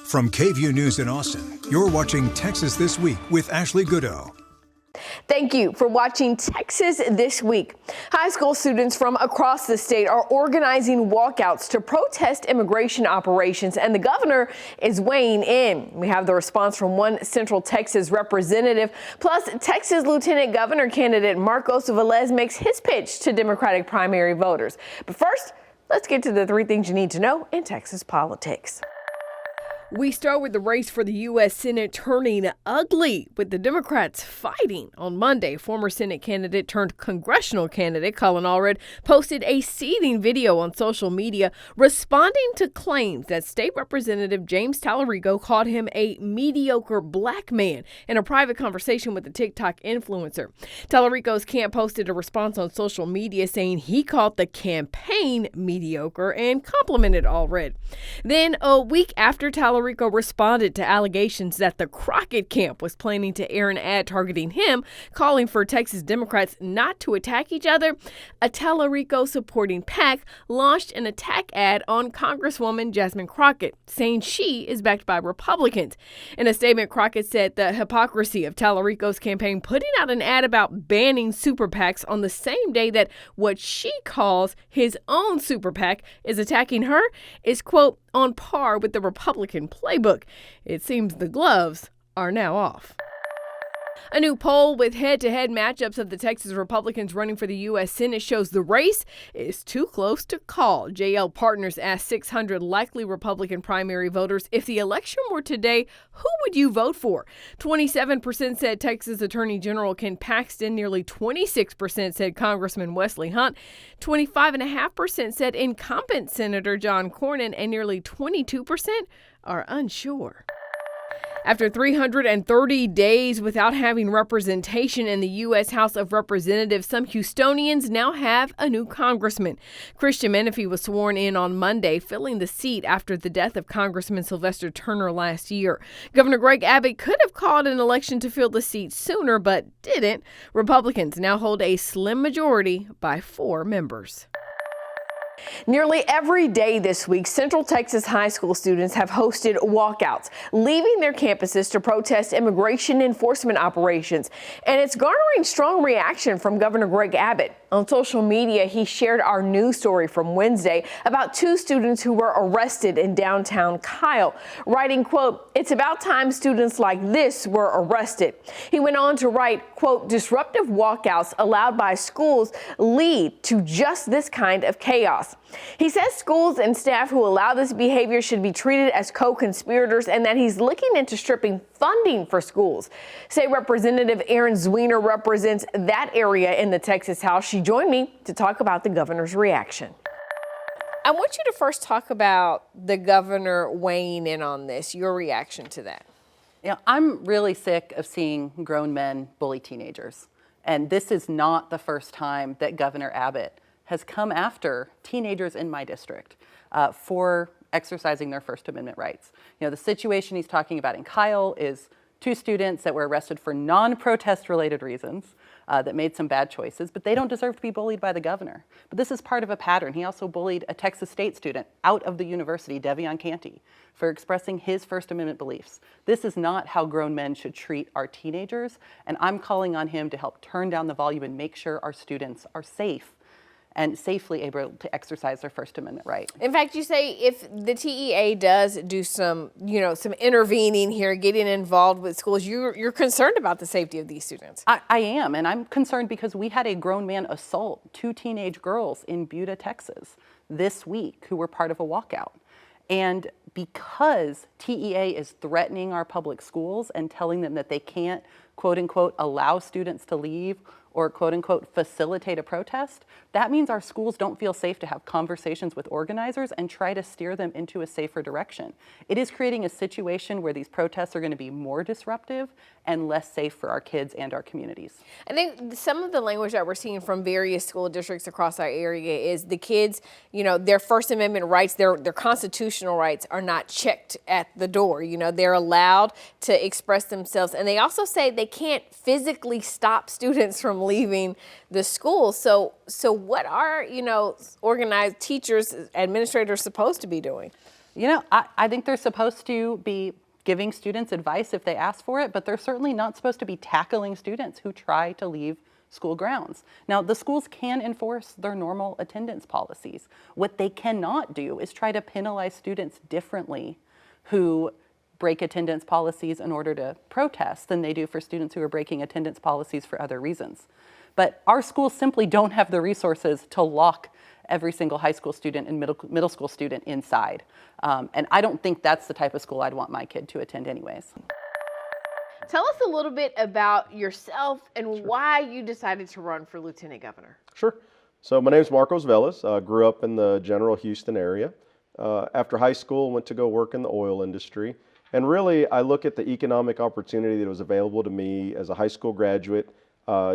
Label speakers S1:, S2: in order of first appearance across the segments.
S1: From KVUE News in Austin, you're watching Texas This Week with Ashley Goodo.
S2: Thank you for watching Texas This Week. High school students from across the state are organizing walkouts to protest immigration operations, and the governor is weighing in. We have the response from one Central Texas representative, plus Texas Lieutenant Governor candidate Marcos Velez makes his pitch to Democratic primary voters. But first, let's get to the three things you need to know in Texas politics. We start with the race for the U.S. Senate turning ugly, with the Democrats fighting. On Monday, former Senate candidate turned congressional candidate Colin Allred posted a seething video on social media responding to claims that State Representative James Tallarico called him a mediocre black man in a private conversation with a TikTok influencer. Tallarico's camp posted a response on social media saying he called the campaign mediocre and complimented Allred. Then, a week after Tallarico responded to allegations that the Crockett camp was planning to air an ad targeting him, calling for Texas Democrats not to attack each other, a Tallarico supporting PAC launched an attack ad on Congresswoman Jasmine Crockett, saying she is backed by Republicans. In a statement, Crockett said the hypocrisy of Tallarico's campaign putting out an ad about banning super PACs on the same day that what she calls his own super PAC is attacking her is, quote, on par with the Republican playbook. It seems the gloves are now off. A new poll with head-to-head matchups of the Texas Republicans running for the U.S. Senate shows the race is too close to call. JL Partners asked 600 likely Republican primary voters, if the election were today, who would you vote for? 27% said Texas Attorney General Ken Paxton. Nearly 26% said Congressman Wesley Hunt. 25.5% said incumbent Senator John Cornyn, and nearly 22% are unsure. After 330 days without having representation in the U.S. House of Representatives, some Houstonians now have a new congressman. Christian Menifee was sworn in on Monday, filling the seat after the death of Congressman Sylvester Turner last year. Governor Greg Abbott could have called an election to fill the seat sooner, but didn't. Republicans now hold a slim majority by 4 members. Nearly every day this week, Central Texas high school students have hosted walkouts, leaving their campuses to protest immigration enforcement operations. And it's garnering strong reaction from Governor Greg Abbott. On social media, he shared our news story from Wednesday about 2 students who were arrested in downtown Kyle, writing, quote, "It's about time students like this were arrested." He went on to write, quote, "Disruptive walkouts allowed by schools lead to just this kind of chaos." He says schools and staff who allow this behavior should be treated as co-conspirators, and that he's looking into stripping funding for schools. State Representative Erin Zwiener represents that area in the Texas House. She joined me to talk about the governor's reaction. I want you to first talk about the governor weighing in on this, your reaction to that.
S3: You know, I'm really sick of seeing grown men bully teenagers. And this is not the first time that Governor Abbott has come after teenagers in my district for exercising their First Amendment rights. You know, the situation he's talking about in Kyle is 2 students that were arrested for non-protest related reasons that made some bad choices, but they don't deserve to be bullied by the governor. But this is part of a pattern. He also bullied a Texas State student out of the university, Devion Canty, for expressing his First Amendment beliefs. This is not how grown men should treat our teenagers, and I'm calling on him to help turn down the volume and make sure our students are safe and safely able to exercise their First Amendment right.
S2: In fact, you say if the TEA does do some intervening here, getting involved with schools, you're concerned about the safety of these students.
S3: I am, and I'm concerned because we had a grown man assault 2 teenage girls in Buda, Texas this week who were part of a walkout. And because TEA is threatening our public schools and telling them that they can't, quote unquote, allow students to leave or quote unquote facilitate a protest, that means our schools don't feel safe to have conversations with organizers and try to steer them into a safer direction. It is creating a situation where these protests are going to be more disruptive and less safe for our kids and our communities.
S2: I think some of the language that we're seeing from various school districts across our area is the kids, their First Amendment rights, their constitutional rights are not checked at the door. They're allowed to express themselves, and they also say they can't physically stop students from leaving the school. So what are, organized teachers, administrators supposed to be doing?
S3: I think they're supposed to be giving students advice if they ask for it, but they're certainly not supposed to be tackling students who try to leave school grounds. Now, the schools can enforce their normal attendance policies. What they cannot do is try to penalize students differently who break attendance policies in order to protest than they do for students who are breaking attendance policies for other reasons. But our schools simply don't have the resources to lock every single high school student and middle school student inside. And I don't think that's the type of school I'd want my kid to attend anyways.
S2: Tell us a little bit about yourself and why you decided to run for lieutenant governor.
S4: Sure. So my name is Marcos Velez. Grew up in the general Houston area. After high school, went to go work in the oil industry. And really, I look at the economic opportunity that was available to me as a high school graduate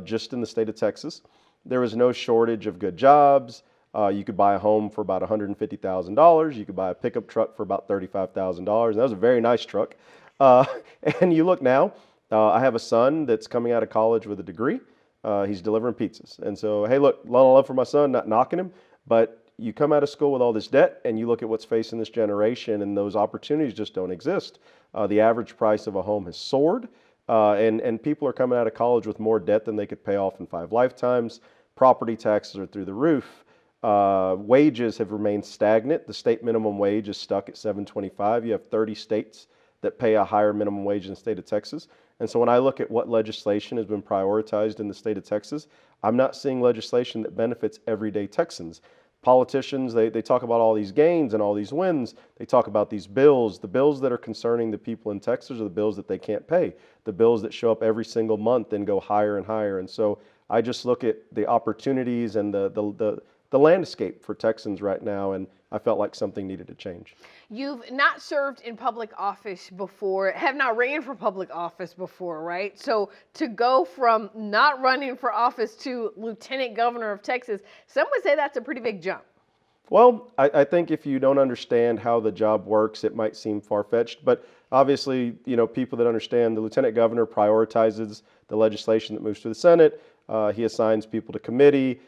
S4: just in the state of Texas. There was no shortage of good jobs. You could buy a home for about $150,000. You could buy a pickup truck for about $35,000. That was a very nice truck. And you look now, I have a son that's coming out of college with a degree. He's delivering pizzas. And so, hey, look, a lot of love for my son, not knocking him, but you come out of school with all this debt and you look at what's facing this generation and those opportunities just don't exist. The average price of a home has soared and people are coming out of college with more debt than they could pay off in 5 lifetimes. Property taxes are through the roof. Wages have remained stagnant. The state minimum wage is stuck at $7.25. You have 30 states that pay a higher minimum wage in the state of Texas. And so when I look at what legislation has been prioritized in the state of Texas, I'm not seeing legislation that benefits everyday Texans. Politicians, they talk about all these gains and all these wins. They talk about these bills. The bills that are concerning the people in Texas are the bills that they can't pay, the bills that show up every single month and go higher and higher. And so I just look at the opportunities and the landscape for Texans right now, and I felt like something needed to change.
S2: You've not served in public office before, have not ran for public office before, right? So to go from not running for office to lieutenant governor of Texas, some would say that's a pretty big jump.
S4: Well, I think if you don't understand how the job works, it might seem far-fetched, but obviously, people that understand, the lieutenant governor prioritizes the legislation that moves to the Senate. He assigns people to committee.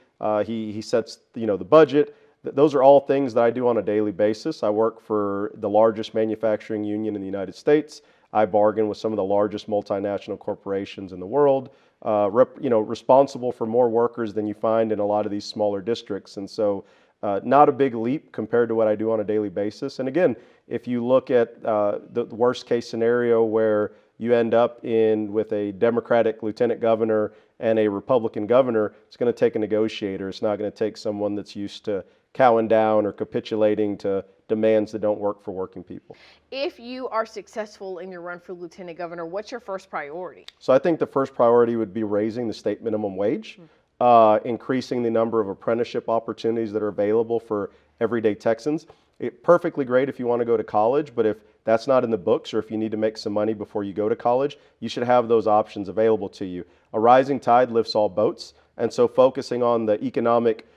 S4: He sets, the budget. Those are all things that I do on a daily basis. I work for the largest manufacturing union in the United States. I bargain with some of the largest multinational corporations in the world, responsible for more workers than you find in a lot of these smaller districts. And so not a big leap compared to what I do on a daily basis. And again, if you look at the worst case scenario where you end up with a Democratic lieutenant governor and a Republican governor, it's going to take a negotiator. It's not going to take someone that's used to cowing down or capitulating to demands that don't work for working people.
S2: If you are successful in your run for lieutenant governor, what's your first priority?
S4: So I think the first priority would be raising the state minimum wage, increasing the number of apprenticeship opportunities that are available for everyday Texans. Perfectly great if you want to go to college, but if that's not in the books or if you need to make some money before you go to college, you should have those options available to you. A rising tide lifts all boats, and so focusing on the economic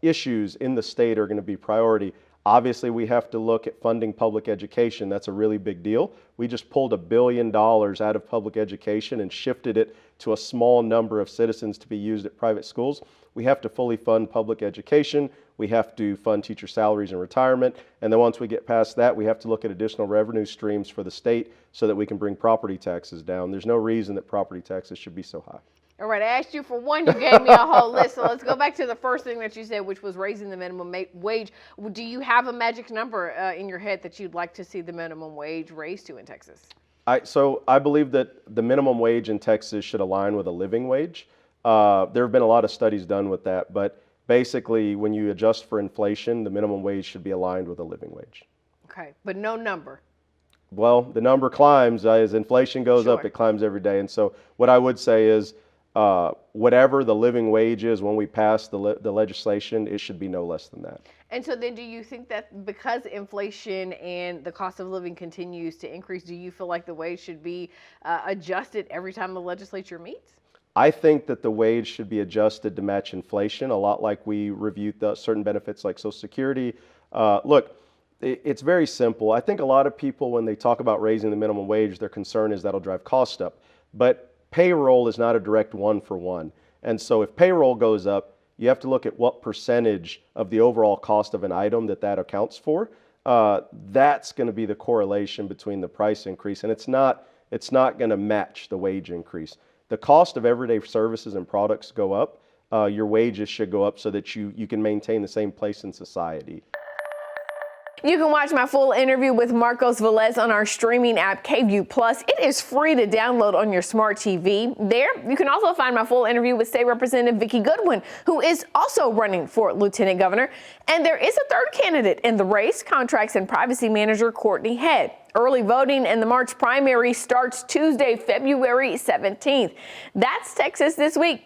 S4: issues in the state are going to be priority. Obviously, we have to look at funding public education. That's a really big deal. We just pulled $1 billion out of public education and shifted it to a small number of citizens to be used at private schools. We have to fully fund public education. We have to fund teacher salaries and retirement. And then once we get past that, we have to look at additional revenue streams for the state so that we can bring property taxes down. There's no reason that property taxes should be so high.
S2: All right, I asked you for one, you gave me a whole list. So let's go back to the first thing that you said, which was raising the minimum wage. Do you have a magic number in your head that you'd like to see the minimum wage raised to in Texas?
S4: So I believe that the minimum wage in Texas should align with a living wage. There have been a lot of studies done with that, but basically when you adjust for inflation, the minimum wage should be aligned with a living wage.
S2: Okay, but no number.
S4: Well, the number climbs as inflation goes up, it climbs every day. And so what I would say is, whatever the living wage is when we pass the legislation, it should be no less than that.
S2: And so then do you think that because inflation and the cost of living continues to increase, do you feel like the wage should be adjusted every time the legislature meets?
S4: I think that the wage should be adjusted to match inflation, a lot like we reviewed certain benefits like Social Security. Look, it's very simple. I think a lot of people, when they talk about raising the minimum wage, their concern is that'll drive cost up. But payroll is not a direct one-for-one. And so if payroll goes up, you have to look at what percentage of the overall cost of an item that accounts for. that's going to be the correlation between the price increase, and it's not going to match the wage increase. The cost of everyday services and products go up. Your wages should go up so that you can maintain the same place in society.
S2: You can watch my full interview with Marcos Velez on our streaming app, KVUE Plus. It is free to download on your smart TV. There, you can also find my full interview with State Representative Vicki Goodwin, who is also running for Lieutenant Governor. And there is a third candidate in the race, Contracts and Privacy Manager Courtney Head. Early voting in the March primary starts Tuesday, February 17th. That's Texas This Week.